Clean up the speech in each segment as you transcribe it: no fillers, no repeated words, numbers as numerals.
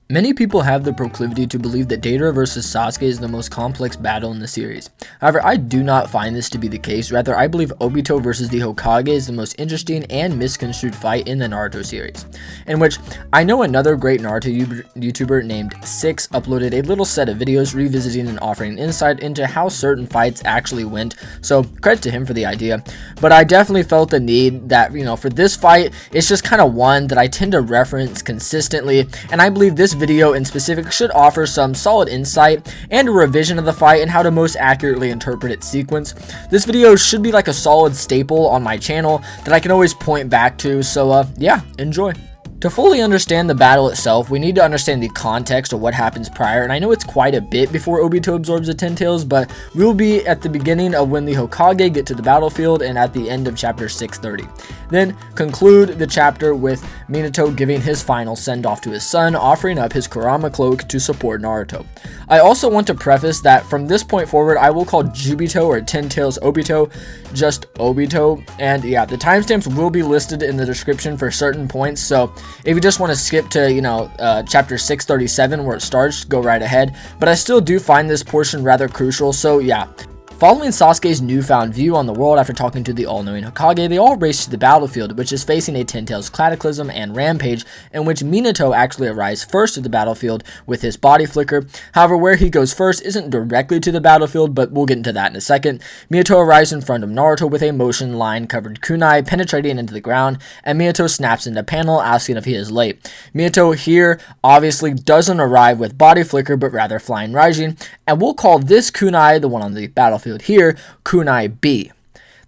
Many people have the proclivity to believe that Deidara vs Sasuke is the most complex battle in the series. However, I do not find this to be the case. Rather, I believe Obito vs the Hokage is the most interesting and misconstrued fight in the Naruto series, in which I know another great Naruto YouTuber named Six uploaded a little set of videos revisiting and offering insight into how certain fights actually went, so credit to him for the idea. But I definitely felt the need that, for this fight, it's just kind of one that I tend to reference consistently, and I believe this video in specific should offer some solid insight and a revision of the fight and how to most accurately interpret its sequence. This video should be like a solid staple on my channel that I can always point back to, so yeah, enjoy. To fully understand the battle itself, we need to understand the context of what happens prior, and I know it's quite a bit before Obito absorbs the Ten Tails, but we will be at the beginning of when the Hokage get to the battlefield and at the end of chapter 630. Then conclude the chapter with Minato giving his final send-off to his son, offering up his Kurama cloak to support Naruto. I also want to preface that from this point forward, I will call Jubito or Ten Tails Obito just Obito, and yeah, the timestamps will be listed in the description for certain points, so if you just want to skip to, chapter 637 where it starts, go right ahead. But I still do find this portion rather crucial, so yeah. Following Sasuke's newfound view on the world after talking to the all-knowing Hokage, they all race to the battlefield, which is facing a Ten Tails Cataclysm and Rampage, in which Minato actually arrives first to the battlefield with his body flicker. However, where he goes first isn't directly to the battlefield, but we'll get into that in a second. Minato arrives in front of Naruto with a motion line covered kunai penetrating into the ground, and Minato snaps into panel asking if he is late. Minato here obviously doesn't arrive with body flicker, but rather flying Raijin, and we'll call this kunai, the one on the battlefield here, kunai B.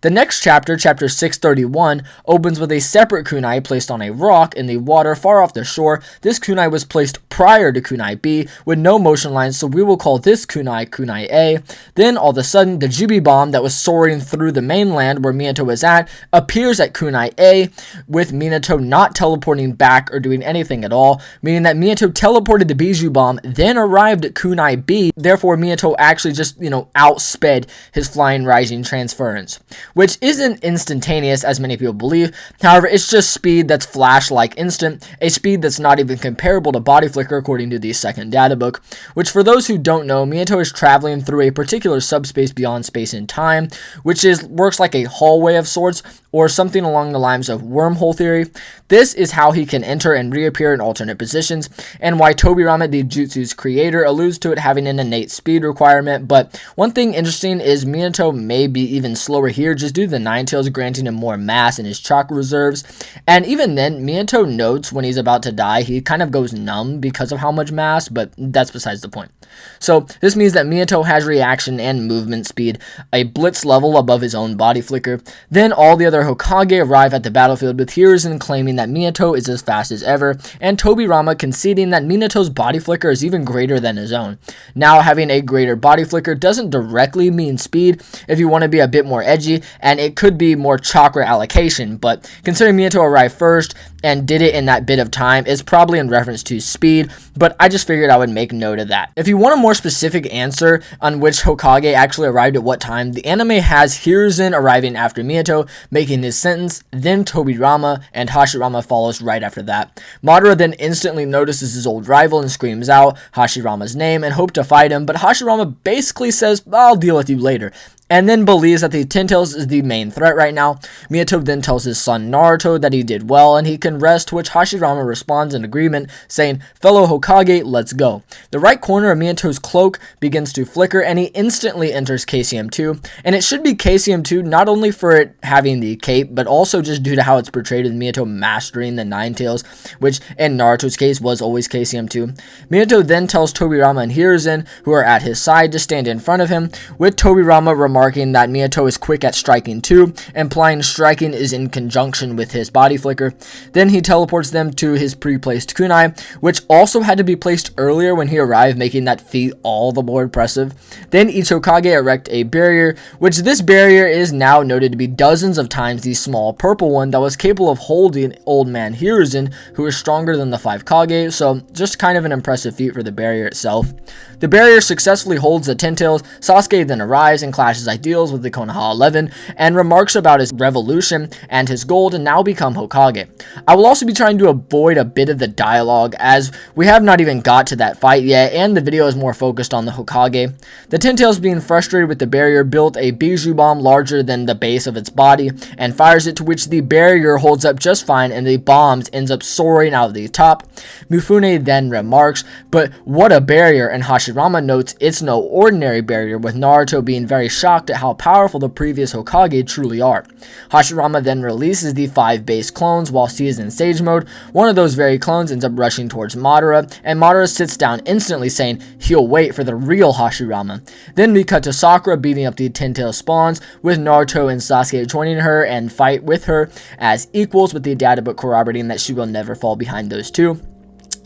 The next chapter, chapter 631, opens with a separate kunai placed on a rock in the water far off the shore. This kunai was placed prior to kunai B with no motion lines, so we will call this kunai kunai A. Then all of a sudden, the Jubi bomb that was soaring through the mainland where Minato is at appears at kunai A, with Minato not teleporting back or doing anything at all, meaning that Minato teleported the Biju bomb, then arrived at kunai B. Therefore, Minato actually just, outsped his flying rising transference, which isn't instantaneous as many people believe. However, it's just speed that's flash-like instant, a speed that's not even comparable to body flicker according to the second data book, which for those who don't know, Minato is traveling through a particular subspace beyond space and time, which works like a hallway of sorts, or something along the lines of wormhole theory. This is how he can enter and reappear in alternate positions, and why Tobirama, the jutsu's creator, alludes to it having an innate speed requirement. But one thing interesting is Minato may be even slower here just due to the Nine Tails granting him more mass in his chakra reserves, and even then, Minato notes when he's about to die, he kind of goes numb because of how much mass, but that's besides the point. So this means that Minato has reaction and movement speed, a blitz level above his own body flicker. Then all the other Hokage arrive at the battlefield with Hiruzen claiming that Minato is as fast as ever, and Tobirama conceding that Minato's body flicker is even greater than his own. Now, having a greater body flicker doesn't directly mean speed if you want to be a bit more edgy, and it could be more chakra allocation, but considering Minato arrived first and did it in that bit of time is probably in reference to speed, but I just figured I would make note of that. If you want a more specific answer on which Hokage actually arrived at what time, the anime has Hiruzen arriving after Minato, making his sentence, then Tobirama, and Hashirama follows right after that. Madara then instantly notices his old rival and screams out Hashirama's name and hopes to fight him, but Hashirama basically says, "I'll deal with you later," and then believes that the Ten Tails is the main threat right now. Minato then tells his son Naruto that he did well and he can rest, to which Hashirama responds in agreement, saying, "Fellow Hokage, let's go." The right corner of Minato's cloak begins to flicker and he instantly enters KCM2, and it should be KCM2 not only for it having the cape, but also just due to how it's portrayed with Minato mastering the Nine Tails, which in Naruto's case was always KCM2. Minato then tells Tobirama and Hiruzen, who are at his side, to stand in front of him, with Tobirama remarking that Minato is quick at striking too, implying striking is in conjunction with his body flicker. Then he teleports them to his pre-placed kunai, which also had to be placed earlier when he arrived, making that feat all the more impressive. Then each Hokage erect a barrier, which this barrier is now noted to be dozens of times the small purple one that was capable of holding old man Hiruzen, who is stronger than the 5 Kage, so just kind of an impressive feat for the barrier itself. The barrier successfully holds the Ten Tails. Sasuke then arrives and clashes his ideals with the Konoha 11, and remarks about his revolution and his goal to now become Hokage. I will also be trying to avoid a bit of the dialogue, as we have not even got to that fight yet, and the video is more focused on the Hokage. The Ten Tails, being frustrated with the barrier, built a Bijou bomb larger than the base of its body and fires it, to which the barrier holds up just fine and the bomb ends up soaring out of the top. Mifune then remarks, "But what a barrier," and Hashirama notes it's no ordinary barrier, with Naruto being very shocked at how powerful the previous Hokage truly are. Hashirama then releases the 5 base clones whilst he is in Sage mode. One of those very clones ends up rushing towards Madara, and Madara sits down instantly, saying he'll wait for the real Hashirama. Then we cut to Sakura beating up the Ten Tails spawns, with Naruto and Sasuke joining her and fight with her as equals, with the data book corroborating that she will never fall behind those two.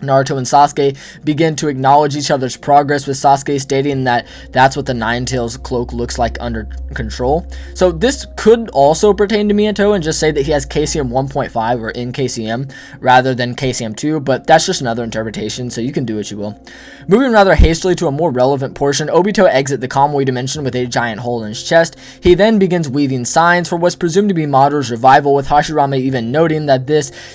Naruto and Sasuke begin to acknowledge each other's progress, with Sasuke stating that that's what the Nine Tails cloak looks like under control. So this could also pertain to Minato and just say that he has KCM 1.5 or in KCM rather than KCM 2, but that's just another interpretation, so you can do what you will. Moving rather hastily to a more relevant portion, Obito exits the Kamui dimension with a giant hole in his chest. He then begins weaving signs for what's presumed to be Madara's revival, with Hashirama even noting that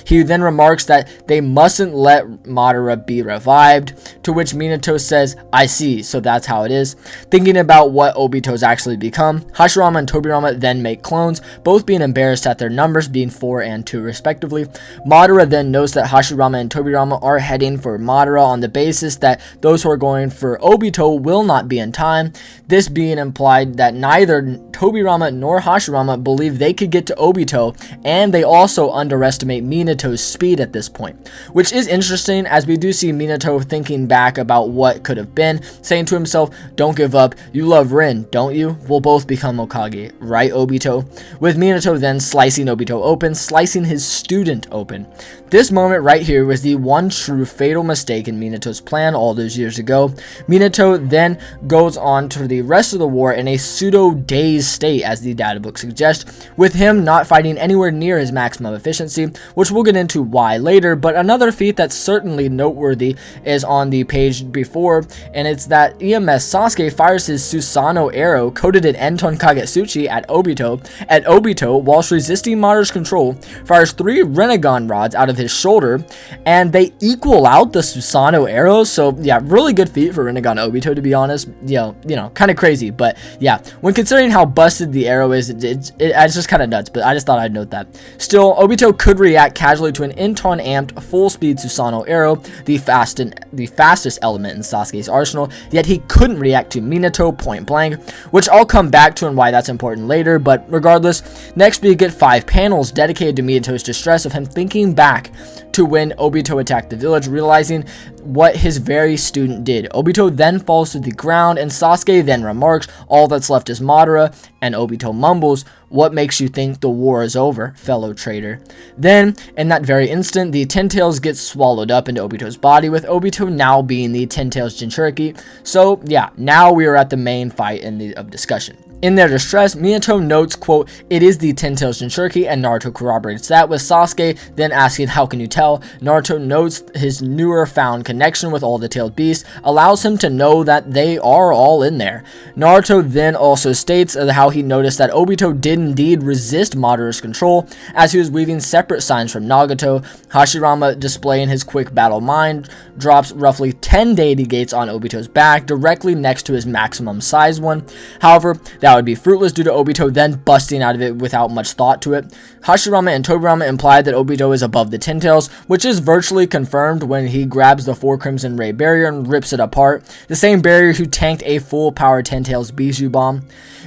he then remarks that they mustn't let Madara be revived, to which Minato says, "I see, so that's how it is." Thinking about what Obito's actually become, Hashirama and Tobirama then make clones, both being embarrassed at their numbers being 4 and 2 respectively. Madara then notes that Hashirama and Tobirama are heading for Madara on the basis that those who are going for Obito will not be in time, this being implied that neither Tobirama nor Hashirama believe they could get to Obito, and they also underestimate Minato's speed at this point, which is interesting, as we do see Minato thinking back about what could have been, saying to himself, "Don't give up, you love Rin, don't you? We'll both become Hokage, right, Obito?" With Minato then slicing Obito open, slicing his student open. This moment right here was the one true fatal mistake in Minato's plan all those years ago. Minato then goes on to the rest of the war in a pseudo-dazed state, as the data book suggests, with him not fighting anywhere near his maximum efficiency, which we'll get into why later. But another feat that's certainly noteworthy is on the page before, and it's that EMS Sasuke fires his Susanoo arrow coated in Enton Kagetsuchi at Obito whilst resisting Madara's control, fires 3 Rinnegan rods out of his shoulder, and they equal out the Susanoo arrows. So yeah, really good feat for Rinnegan Obito, to be honest. You know, kind of crazy, but yeah, when considering how busted the arrow is, it's just kind of nuts, but I just thought I'd note that. Still, Obito could react casually to an Enton amped full speed Susanoo arrow, the fastest element in Sasuke's arsenal, yet he couldn't react to Minato point blank, which I'll come back to and why that's important later. But regardless, next we get 5 panels dedicated to Minato's distress of him thinking back to when Obito attacked the village, realizing what his very student did. Obito then falls to the ground, and Sasuke then remarks, "All that's left is Madara," and Obito mumbles, "What makes you think the war is over, fellow traitor?" Then, in that very instant, the Ten Tails gets swallowed up into Obito's body, with Obito now being the Ten Tails Jinchuriki. So yeah, now we are at the main fight of discussion. In their distress, Minato notes, quote, "It is the Ten Tails Jinchuriki," and Naruto corroborates that, with Sasuke then asking, "How can you tell?" Naruto notes his newer found connection with all the tailed beasts allows him to know that they are all in there. Naruto then also states how he noticed that Obito did indeed resist Madara's control, as he was weaving separate signs from Nagato. Hashirama, displaying his quick battle mind, drops roughly 10 deity gates on Obito's back, directly next to his maximum size one. However, that would be fruitless due to Obito then busting out of it without much thought to it. Hashirama and Tobirama implied that Obito is above the Ten Tails, which is virtually confirmed when he grabs the 4 Crimson Ray barrier and rips it apart, the same barrier who tanked a full power Ten Tails Bijou bomb.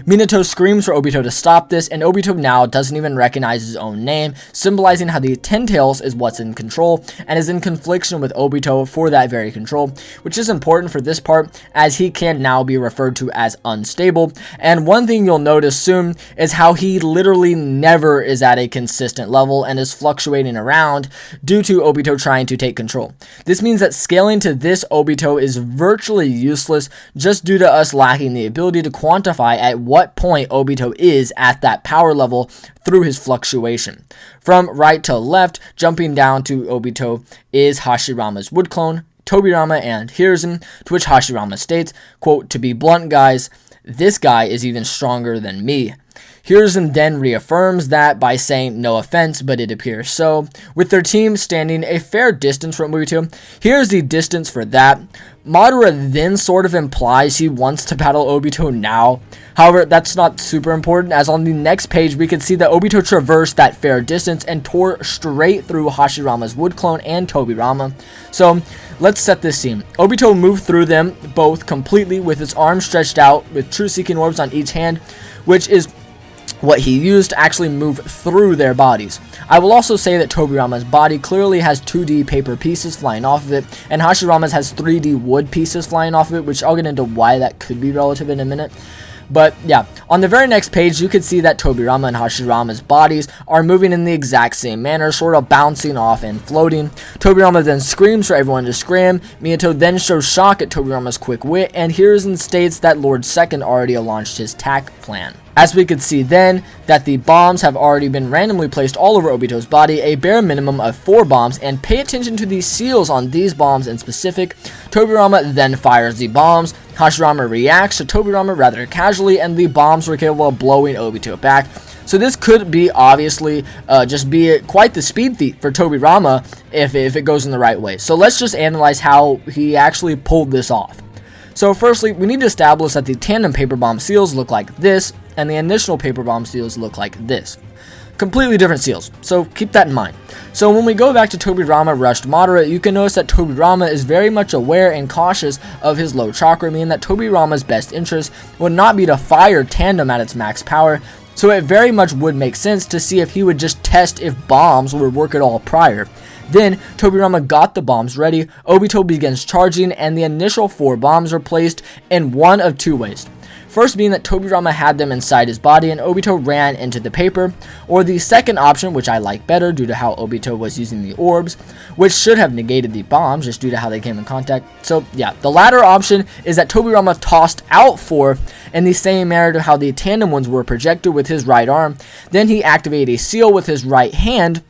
Minato screams for Obito to stop this, and Obito now doesn't even recognize his own name, symbolizing how the Ten Tails is what's in control, and is in confliction with Obito for that very control, which is important for this part, as he can now be referred to as unstable. And one thing you'll notice soon is how he literally never is at a consistent level and is fluctuating around due to Obito trying to take control. This means that scaling to this Obito is virtually useless, just due to us lacking the ability to quantify at what point Obito is at that power level through his fluctuation. From right to left, jumping down to Obito, is Hashirama's wood clone, Tobirama and Hiruzen, to which Hashirama states, quote, "To be blunt, guys, this guy is even stronger than me. Hiruzen then reaffirms that by saying, no offense, but it appears so, with their team standing a fair distance from Obito. Here's the distance for that. Madara then sort of implies he wants to battle Obito now. However, that's not super important, as on the next page we can see that Obito traversed that fair distance and tore straight through Hashirama's wood clone and Tobirama. So, let's set this scene. Obito moved through them both completely with his arms stretched out with true seeking orbs on each hand, which is what he used to actually move through their bodies. I will also say that Tobirama's body clearly has 2D paper pieces flying off of it, and Hashirama's has 3D wood pieces flying off of it, which I'll get into why that could be relative in a minute. But yeah, on the very next page, you can see that Tobirama and Hashirama's bodies are moving in the exact same manner, sort of bouncing off and floating. Tobirama then screams for everyone to scram. Minato then shows shock at Tobirama's quick wit, and Hiruzen states that Lord Second already launched his attack plan. As we could see then, that the bombs have already been randomly placed all over Obito's body, a bare minimum of 4 bombs, and pay attention to the seals on these bombs in specific. Tobirama then fires the bombs, Hashirama reacts to Tobirama rather casually, and the bombs were capable of blowing Obito back. So this could be obviously just be quite the speed feat for Tobirama if it goes in the right way. So let's just analyze how he actually pulled this off. So firstly, we need to establish that the tandem paper bomb seals look like this, and the initial paper bomb seals look like this. Completely different seals, so keep that in mind. So when we go back to Tobirama rushed Madara, you can notice that Tobirama is very much aware and cautious of his low chakra, meaning that Tobirama's best interest would not be to fire tandem at its max power, so it very much would make sense to see if he would just test if bombs would work at all prior. Then, Tobirama got the bombs ready, Obito begins charging, and the initial 4 bombs are placed in one of 2 ways. First being that Tobirama had them inside his body and Obito ran into the paper, or the second option, which I like better due to how Obito was using the orbs, which should have negated the bombs just due to how they came in contact. So yeah, the latter option is that Tobirama tossed out 4 in the same manner to how the tandem ones were projected with his right arm. Then he activated a seal with his right hand,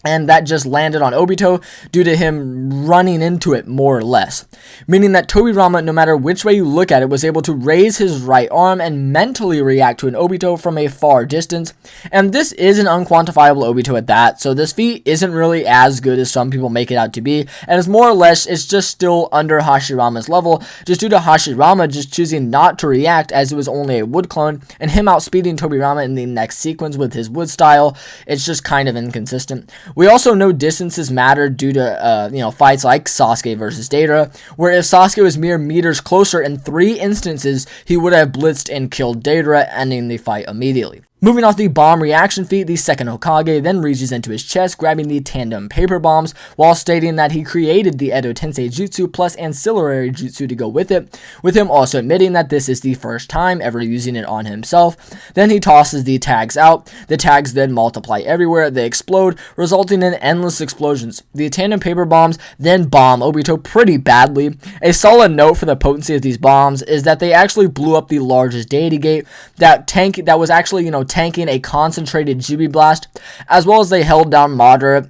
and that just landed on Obito due to him running into it more or less. Meaning that Tobirama, no matter which way you look at it, was able to raise his right arm and mentally react to an Obito from a far distance. And this is an unquantifiable Obito at that, so this feat isn't really as good as some people make it out to be, and it's more or less, it's just still under Hashirama's level, just due to Hashirama just choosing not to react as it was only a wood clone, and him outspeeding Tobirama in the next sequence with his wood style. It's just kind of inconsistent. We also know distances matter due to fights like Sasuke versus Deidara, where if Sasuke was mere meters closer in 3 instances, he would have blitzed and killed Deidara, ending the fight immediately. Moving off the bomb reaction feat, the second Hokage then reaches into his chest, grabbing the tandem paper bombs, while stating that he created the Edo Tensei Jutsu plus ancillary jutsu to go with it, with him also admitting that this is the first time ever using it on himself. Then he tosses the tags out. The tags then multiply everywhere, they explode, resulting in endless explosions. The tandem paper bombs then bomb Obito pretty badly. A solid note for the potency of these bombs is that they actually blew up the largest deity gate that was actually, tanking a concentrated Jibi blast, as well as they held down Madara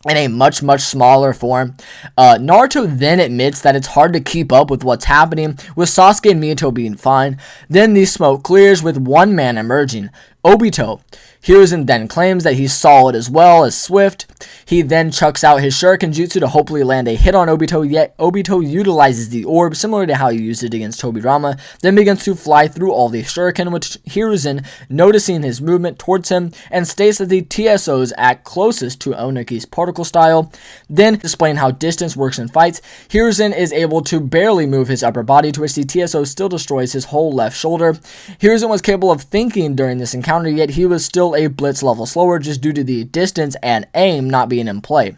in a much smaller form. Naruto then admits that it's hard to keep up with what's happening, with Sasuke and Minato being fine. Then the smoke clears with one man emerging, Obito. Hiruzen then claims that he's solid as well as swift. He then chucks out his Shuriken Jutsu to hopefully land a hit on Obito, yet Obito utilizes the orb similar to how he used it against Tobirama, then begins to fly through all the Shuriken, which Hiruzen, noticing his movement towards him, and states that the TSOs act closest to Oniki's particle style. Then, displaying how distance works in fights, Hiruzen is able to barely move his upper body, to which the TSO still destroys his whole left shoulder. Hiruzen was capable of thinking during this encounter, yet he was still a blitz level slower just due to the distance and aim not being in play.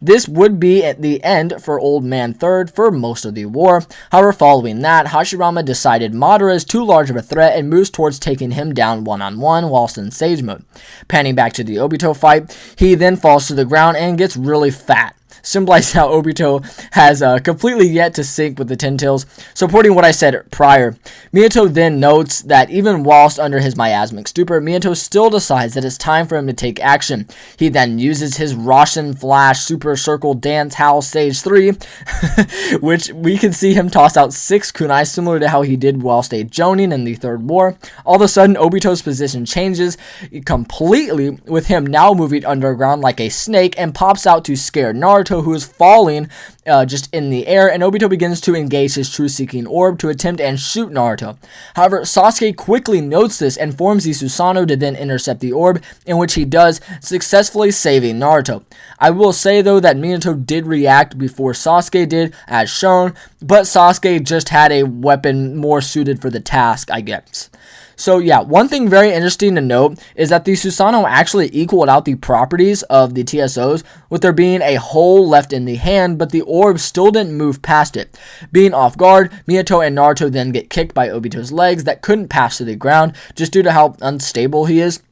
This would be at the end for Old Man Third for most of the war. However, following that, Hashirama decided Madara is too large of a threat and moves towards taking him down one-on-one whilst in Sage mode. Panning back to the Obito fight, he then falls to the ground and gets really fat. symbolizing how Obito has completely yet to sync with the Ten Tails, supporting what I said prior. Minato then notes that even whilst under his miasmic stupor, Minato still decides that it's time for him to take action. He then uses his Roshan Flash Super Circle Dance Howl Stage 3, which we can see him toss out 6 kunai, similar to how he did while stage Jonin in the Third War. All of a sudden, Obito's position changes completely, with him now moving underground like a snake, and pops out to scare Naruto, who is falling just in the air, and Obito begins to engage his Truth-Seeking Orb to attempt and shoot Naruto. However, Sasuke quickly notes this and forms the Susanoo to then intercept the orb, in which he does, successfully saving Naruto. I will say though that Minato did react before Sasuke did, as shown, but Sasuke just had a weapon more suited for the task, I guess. So yeah, one thing very interesting to note is that the Susanoo actually equaled out the properties of the TSOs, with there being a hole left in the hand, but the orb still didn't move past it. Being off guard, Minato and Naruto then get kicked by Obito's legs that couldn't pass to the ground, just due to how unstable he is.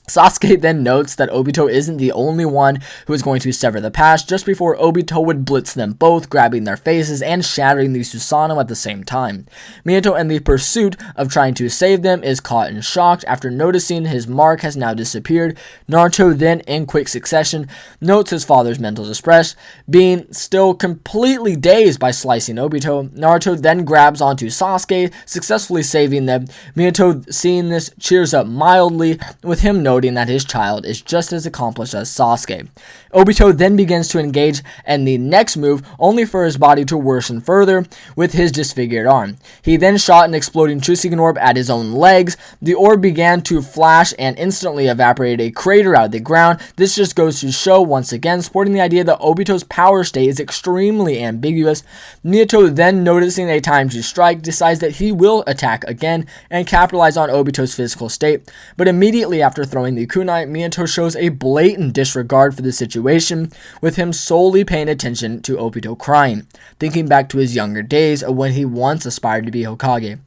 Sasuke then notes that Obito isn't the only one who is going to sever the past, just before Obito would blitz them both, grabbing their faces and shattering the Susanoo at the same time. Minato, in the pursuit of trying to save them, is caught and shocked after noticing his mark has now disappeared. Naruto then, in quick succession, notes his father's mental distress, being still completely dazed by slicing Obito. Naruto then grabs onto Sasuke, successfully saving them. Minato, seeing this, cheers up mildly, with him noting that his child is just as accomplished as Sasuke. Obito then begins to engage in the next move, only for his body to worsen further with his disfigured arm. He then shot an exploding Truth-Seeking Orb at his own legs. The orb began to flash and instantly evaporated a crater out of the ground. This just goes to show once again, supporting the idea that Obito's power state is extremely ambiguous. Minato, then noticing a time to strike, decides that he will attack again and capitalize on Obito's physical state, but immediately after throwing the kunai, Minato shows a blatant disregard for the situation, with him solely paying attention to Obito crying, thinking back to his younger days of when he once aspired to be Hokage.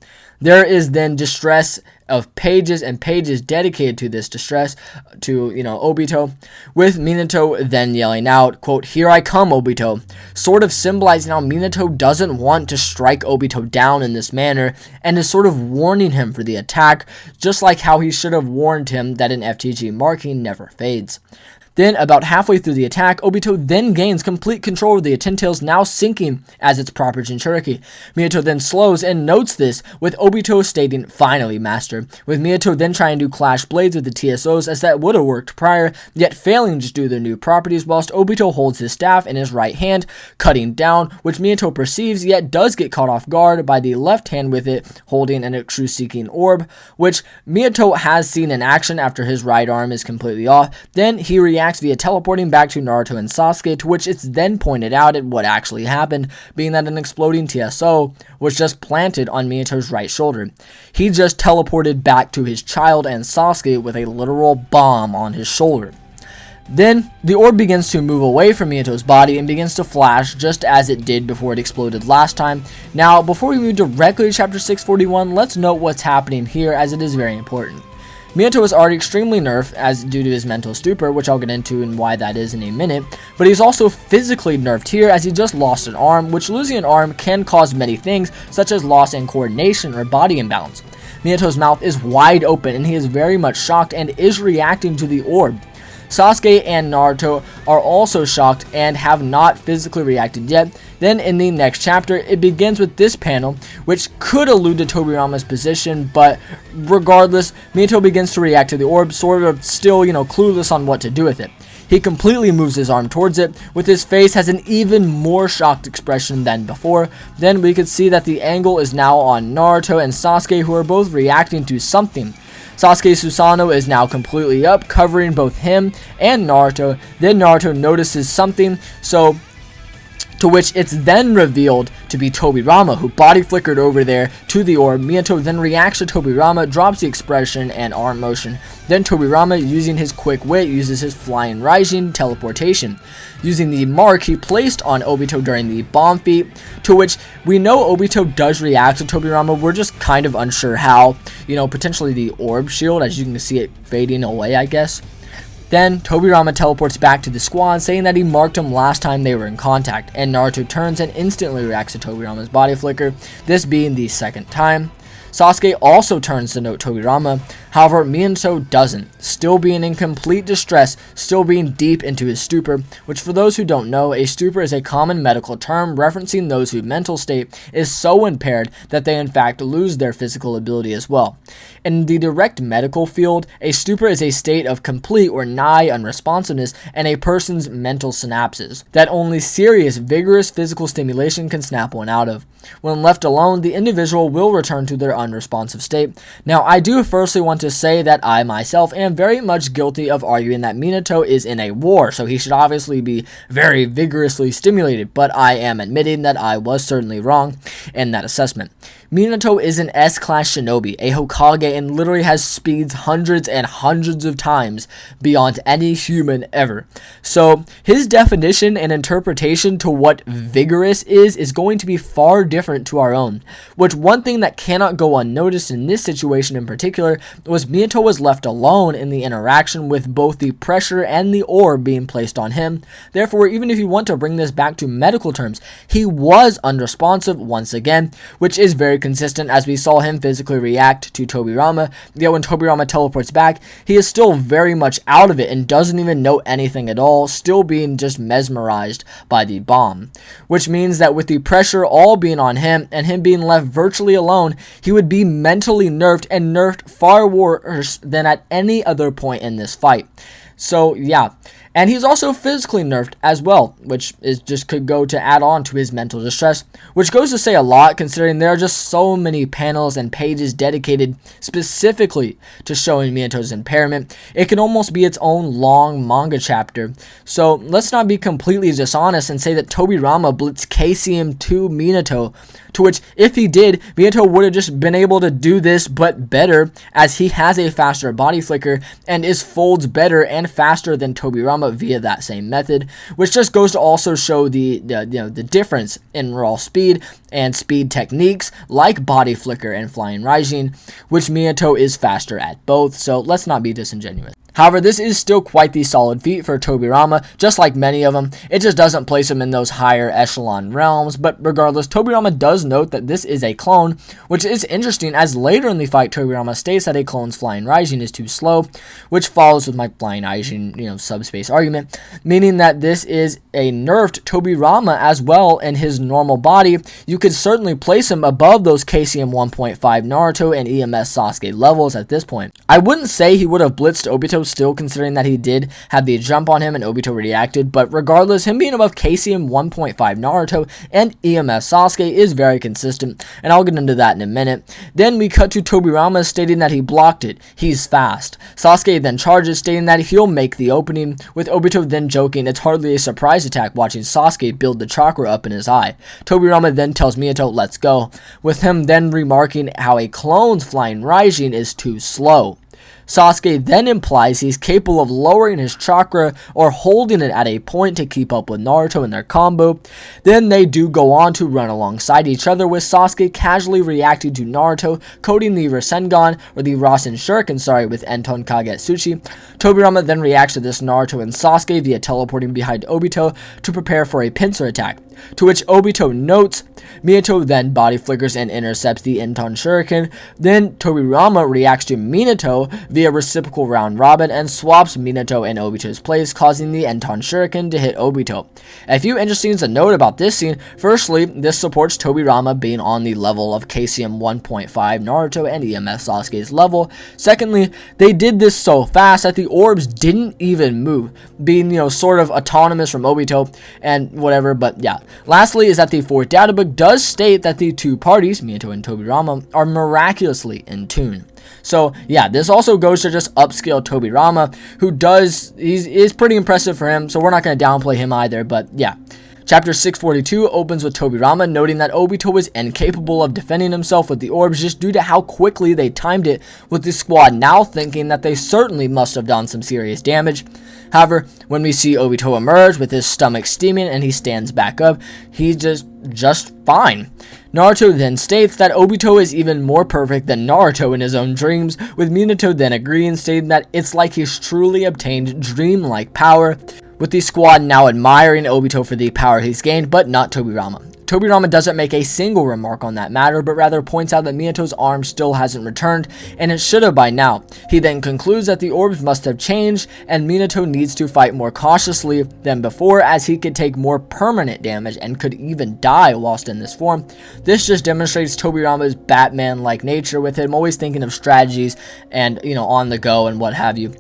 There is then distress of pages and pages dedicated to this distress to, Obito, with Minato then yelling out, quote, "Here I come, Obito," sort of symbolizing how Minato doesn't want to strike Obito down in this manner, and is sort of warning him for the attack, just like how he should have warned him that an FTG marking never fades. Then, about halfway through the attack, Obito then gains complete control of the Ten Tails, now sinking as its proper Jinchuriki. Minato then slows and notes this, with Obito stating, "Finally, master," with Minato then trying to clash blades with the TSOs, as that would have worked prior, yet failing just due to their new properties, whilst Obito holds his staff in his right hand, cutting down, which Minato perceives, yet does get caught off guard by the left hand with it holding an Truth-Seeking Orb, which Minato has seen in action after his right arm is completely off. Then he reacts via teleporting back to Naruto and Sasuke, to which it's then pointed out at what actually happened, being that an exploding TSO was just planted on Minato's right shoulder. He just teleported back to his child and Sasuke with a literal bomb on his shoulder. Then, the orb begins to move away from Minato's body and begins to flash just as it did before it exploded last time. Now, before we move directly to chapter 641, let's note what's happening here, as it is very important. Minato is already extremely nerfed as due to his mental stupor, which I'll get into and why that is in a minute, but he's also physically nerfed here as he just lost an arm, which losing an arm can cause many things, such as loss in coordination or body imbalance. Minato's mouth is wide open and he is very much shocked and is reacting to the orb. Sasuke and Naruto are also shocked and have not physically reacted yet. Then in the next chapter, it begins with this panel, which could allude to Tobirama's position, but regardless, Minato begins to react to the orb, sort of still, clueless on what to do with it. He completely moves his arm towards it, with his face has an even more shocked expression than before. Then we could see that the angle is now on Naruto and Sasuke, who are both reacting to something. Sasuke's Susanoo is now completely up, covering both him and Naruto. Then Naruto notices something, to which it's then revealed to be Tobirama, who body flickered over there to the orb. Minato then reacts to Tobirama, drops the expression and arm motion. Then Tobirama, using his quick wit, uses his flying rising teleportation, using the mark he placed on Obito during the bomb feat, to which we know Obito does react to Tobirama. We're just kind of unsure how, potentially the orb shield, as you can see it fading away, I guess. Then, Tobirama teleports back to the squad, saying that he marked him last time they were in contact, and Naruto turns and instantly reacts to Tobirama's body flicker, this being the second time. Sasuke also turns to note Tobirama, however Minato doesn't, still being in complete distress, still being deep into his stupor, which for those who don't know, a stupor is a common medical term referencing those whose mental state is so impaired that they in fact lose their physical ability as well. In the direct medical field, a stupor is a state of complete or nigh unresponsiveness in a person's mental synapses that only serious, vigorous physical stimulation can snap one out of. When left alone, the individual will return to their unresponsive state. Now, I do firstly want to say that I myself am very much guilty of arguing that Minato is in a war, so he should obviously be very vigorously stimulated, but I am admitting that I was certainly wrong in that assessment. Minato is an S-class shinobi, a Hokage, and literally has speeds hundreds and hundreds of times beyond any human ever. So his definition and interpretation to what vigorous is going to be far different to our own, which one thing that cannot go unnoticed in this situation in particular was Minato was left alone in the interaction with both the pressure and the orb being placed on him. Therefore, even if you want to bring this back to medical terms, he was unresponsive once again, which is very consistent as we saw him physically react to Tobirama. Yet when Tobirama teleports back, he is still very much out of it and doesn't even know anything at all, still being just mesmerized by the bomb. Which means that with the pressure all being on him and him being left virtually alone, he would be mentally nerfed and nerfed far worse than at any other point in this fight. So yeah, and he's also physically nerfed as well, which is just could go to add on to his mental distress, which goes to say a lot considering there are just so many panels and pages dedicated specifically to showing Minato's impairment. It can almost be its own long manga chapter. So let's not be completely dishonest and say that Tobirama blitzed KCM to Minato, to which if he did, Minato would have just been able to do this but better, as he has a faster body flicker and is folds better and faster than Tobirama via that same method, which just goes to also show the difference in raw speed and speed techniques like body flicker and flying rising, which Minato is faster at both, so let's not be disingenuous. However, this is still quite the solid feat for Tobirama, just like many of them. It just doesn't place him in those higher echelon realms, but regardless, Tobirama does note that this is a clone, which is interesting as later in the fight Tobirama states that a clone's flying rising is too slow, which follows with my flying rising, subspace argument, meaning that this is a nerfed Tobirama as well in his normal body. You could certainly place him above those KCM 1.5 Naruto and EMS Sasuke levels at this point. I wouldn't say he would have blitzed Obito still, considering that he did have the jump on him and Obito reacted, but regardless, him being above KCM 1.5 Naruto and EMS Sasuke is very consistent, and I'll get into that in a minute. Then we cut to Tobirama stating that he blocked it, he's fast. Sasuke then charges, stating that he'll make the opening, with Obito then joking it's hardly a surprise attack watching Sasuke build the chakra up in his eye. Tobirama then tells Minato let's go, with him then remarking how a clone's flying rising is too slow. Sasuke then implies he's capable of lowering his chakra or holding it at a point to keep up with Naruto in their combo. Then they do go on to run alongside each other, with Sasuke casually reacting to Naruto coding the Rasengan, or the Rasen Shuriken, with Enton Kagetsuchi. Tobirama then reacts to this Naruto and Sasuke via teleporting behind Obito to prepare for a pincer attack, to which Obito notes. Minato then body flickers and intercepts the Enton Shuriken. Then Tobirama reacts to Minato via reciprocal round robin and swaps Minato in Obito's place, causing the Enton Shuriken to hit Obito. A few interesting things to note about this scene. Firstly, this supports Tobirama being on the level of KCM 1.5 Naruto and EMS Sasuke's level. Secondly, they did this so fast that the orbs didn't even move, being sort of autonomous from Obito and whatever, but yeah. Lastly is that the fourth data book does state that the two parties, Minato and Tobirama, are miraculously in tune. So yeah, this also goes to just upscale Tobirama, who is pretty impressive for him, so we're not going to downplay him either, but yeah. Chapter 642 opens with Tobirama noting that Obito was incapable of defending himself with the orbs just due to how quickly they timed it, with the squad now thinking that they certainly must have done some serious damage. However, when we see Obito emerge with his stomach steaming and he stands back up, he's just fine. Naruto then states that Obito is even more perfect than Naruto in his own dreams, with Minato then agreeing, stating that it's like he's truly obtained dreamlike power, with the squad now admiring Obito for the power he's gained, but not Tobirama. Tobirama doesn't make a single remark on that matter, but rather points out that Minato's arm still hasn't returned, and it should have by now. He then concludes that the orbs must have changed, and Minato needs to fight more cautiously than before, as he could take more permanent damage and could even die whilst in this form. This just demonstrates Tobirama's Batman-like nature, with him always thinking of strategies and, on the go and what have you.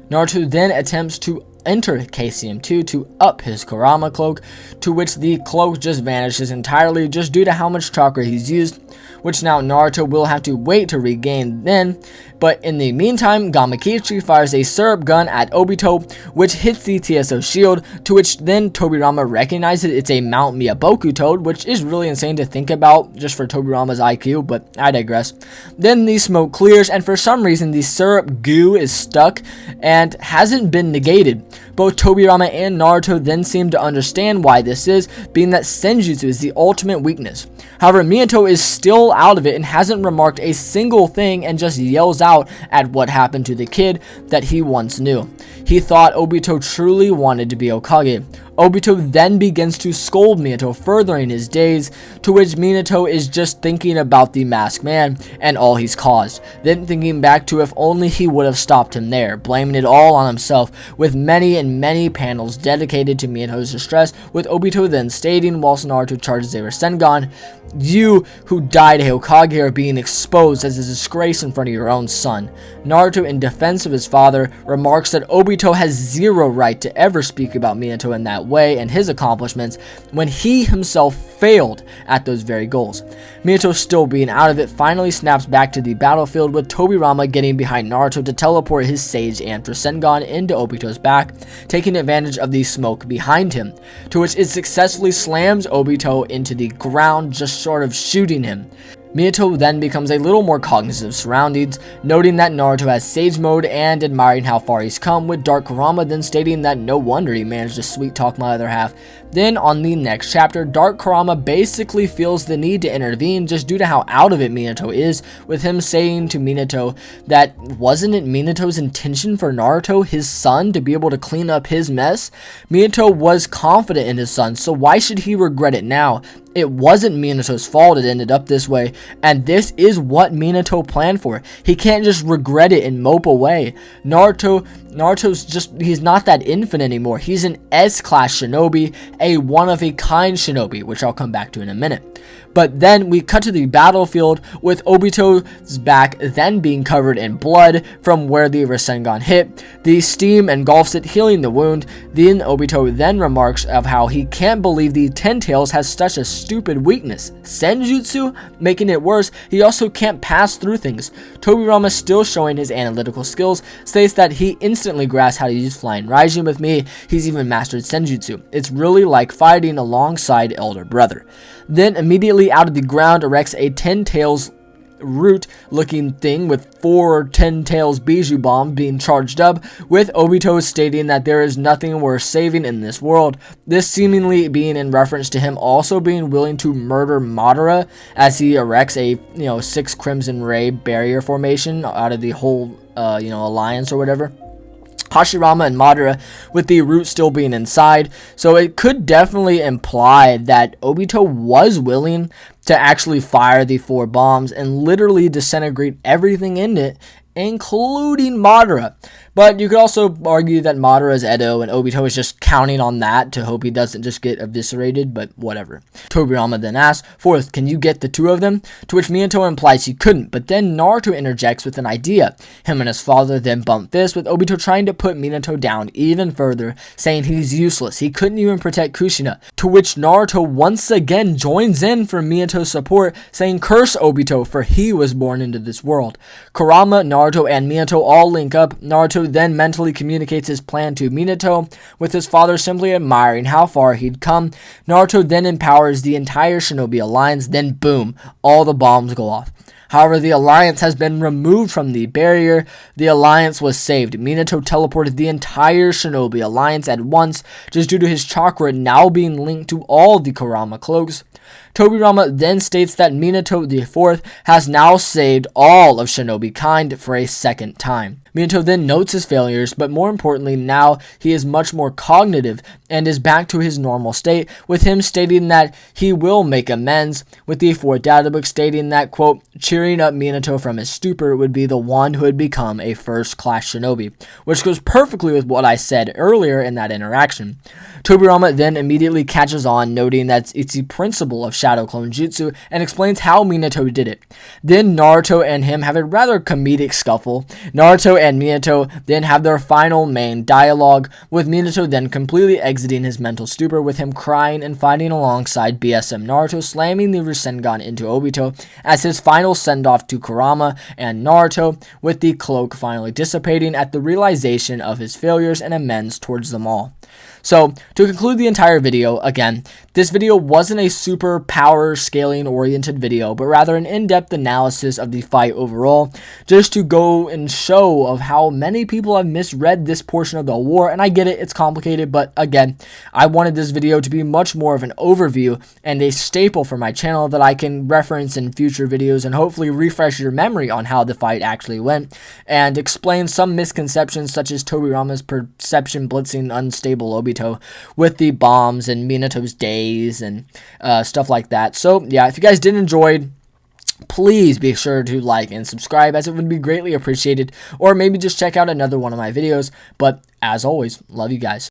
Naruto then attempts to enter KCM2 to up his Kurama cloak, to which the cloak just vanishes entirely just due to how much chakra he's used, which now Naruto will have to wait to regain then. But in the meantime, Gamakichi fires a syrup gun at Obito, which hits the TSO shield, to which then Tobirama recognizes it's a Mount Miyaboku toad, which is really insane to think about just for Tobirama's IQ, but I digress. Then the smoke clears, and for some reason the syrup goo is stuck and hasn't been negated. Both Tobirama and Naruto then seem to understand why this is, being that Senjutsu is the ultimate weakness. However, Minato is still out of it and hasn't remarked a single thing, and just yells out at what happened to the kid that he once knew. He thought Obito truly wanted to be Hokage. Obito then begins to scold Minato, furthering his days, to which Minato is just thinking about the masked man and all he's caused, then thinking back to if only he would have stopped him there, blaming it all on himself, with many and many panels dedicated to Minato's distress, with Obito then stating whilst Naruto charges a Rasengan, "You who died Hokage are being exposed as a disgrace in front of your own son." Naruto, in defense of his father, remarks that Obito has zero right to ever speak about Minato in that way and his accomplishments when he himself failed at those very goals. Minato, still being out of it, finally snaps back to the battlefield, with Tobirama getting behind Naruto to teleport his Sage and Rasengan into Obito's back, taking advantage of the smoke behind him, to which it successfully slams Obito into the ground, just short of shooting him. Minato then becomes a little more cognizant of surroundings, noting that Naruto has Sage mode and admiring how far he's come, with Dark Kurama then stating that no wonder he managed to sweet talk my other half. Then on the next chapter, Dark Kurama basically feels the need to intervene just due to how out of it Minato is, with him saying to Minato that wasn't it Minato's intention for Naruto, his son, to be able to clean up his mess? Minato was confident in his son, so why should he regret it now? It wasn't Minato's fault it ended up this way, and this is what Minato planned for. He can't just regret it and mope away. He's not that infant anymore. He's an S-class shinobi, a one-of-a-kind shinobi, which I'll come back to in a minute. But then we cut to the battlefield, with Obito's back then being covered in blood from where the Rasengan hit. The steam engulfs it, healing the wound. Then Obito then remarks of how he can't believe the Ten Tails has such a stupid weakness. Senjutsu? Making it worse, he also can't pass through things. Tobirama, still showing his analytical skills, states that he instantly grasps how to use Flying Raijin with me. He's even mastered Senjutsu. It's really like fighting alongside elder brother. Then immediately out of the ground erects a Ten Tails root looking thing with 4 Ten Tails Bijou bombs being charged up, with Obito stating that there is nothing worth saving in this world. This seemingly being in reference to him also being willing to murder Madara as he erects a 6 Crimson Ray barrier formation out of the whole alliance or whatever. Hashirama and Madara, with the root still being inside, so it could definitely imply that Obito was willing to actually fire the 4 bombs and literally disintegrate everything in it, including Madara. But you could also argue that Madara is Edo and Obito is just counting on that to hope he doesn't just get eviscerated, but whatever. Tobirama then asks, "Fourth, can you get the 2 of them?" To which Minato implies he couldn't, but then Naruto interjects with an idea. Him and his father then bump fists, with Obito trying to put Minato down even further, saying he's useless, he couldn't even protect Kushina. To which Naruto once again joins in for Minato's support, saying curse Obito for he was born into this world. Kurama, Naruto, Naruto and Minato all link up. Naruto then mentally communicates his plan to Minato, with his father simply admiring how far he'd come. Naruto then empowers the entire Shinobi Alliance, then boom, all the bombs go off. However, the Alliance has been removed from the barrier. The Alliance was saved. Minato teleported the entire Shinobi Alliance at once, just due to his chakra now being linked to all the Kurama cloaks. Tobirama then states that Minato IV has now saved all of Shinobi kind for a second time. Minato then notes his failures, but more importantly, now he is much more cognitive and is back to his normal state, with him stating that he will make amends, with the 4th databook stating that, quote, cheering up Minato from his stupor would be the one who had become a first-class shinobi, which goes perfectly with what I said earlier in that interaction. Tobirama then immediately catches on, noting that it's the principle of Shadow Clone Jutsu, and explains how Minato did it. Then Naruto and him have a rather comedic scuffle. Naruto and Minato then have their final main dialogue, with Minato then completely exiting his mental stupor, with him crying and fighting alongside BSM Naruto, slamming the Rasengan into Obito as his final send-off to Kurama and Naruto, with the cloak finally dissipating at the realization of his failures and amends towards them all. So, to conclude the entire video, again, this video wasn't a super power scaling oriented video, but rather an in-depth analysis of the fight overall, just to go and show of how many people have misread this portion of the war. And I get it, it's complicated, but again, I wanted this video to be much more of an overview and a staple for my channel that I can reference in future videos and hopefully refresh your memory on how the fight actually went, and explain some misconceptions such as Tobirama's perception blitzing unstable Obito with the bombs and Minato's days and stuff like that. So yeah, if you guys did enjoy, please be sure to like and subscribe, as it would be greatly appreciated, or maybe just check out another one of my videos. But as always, love you guys.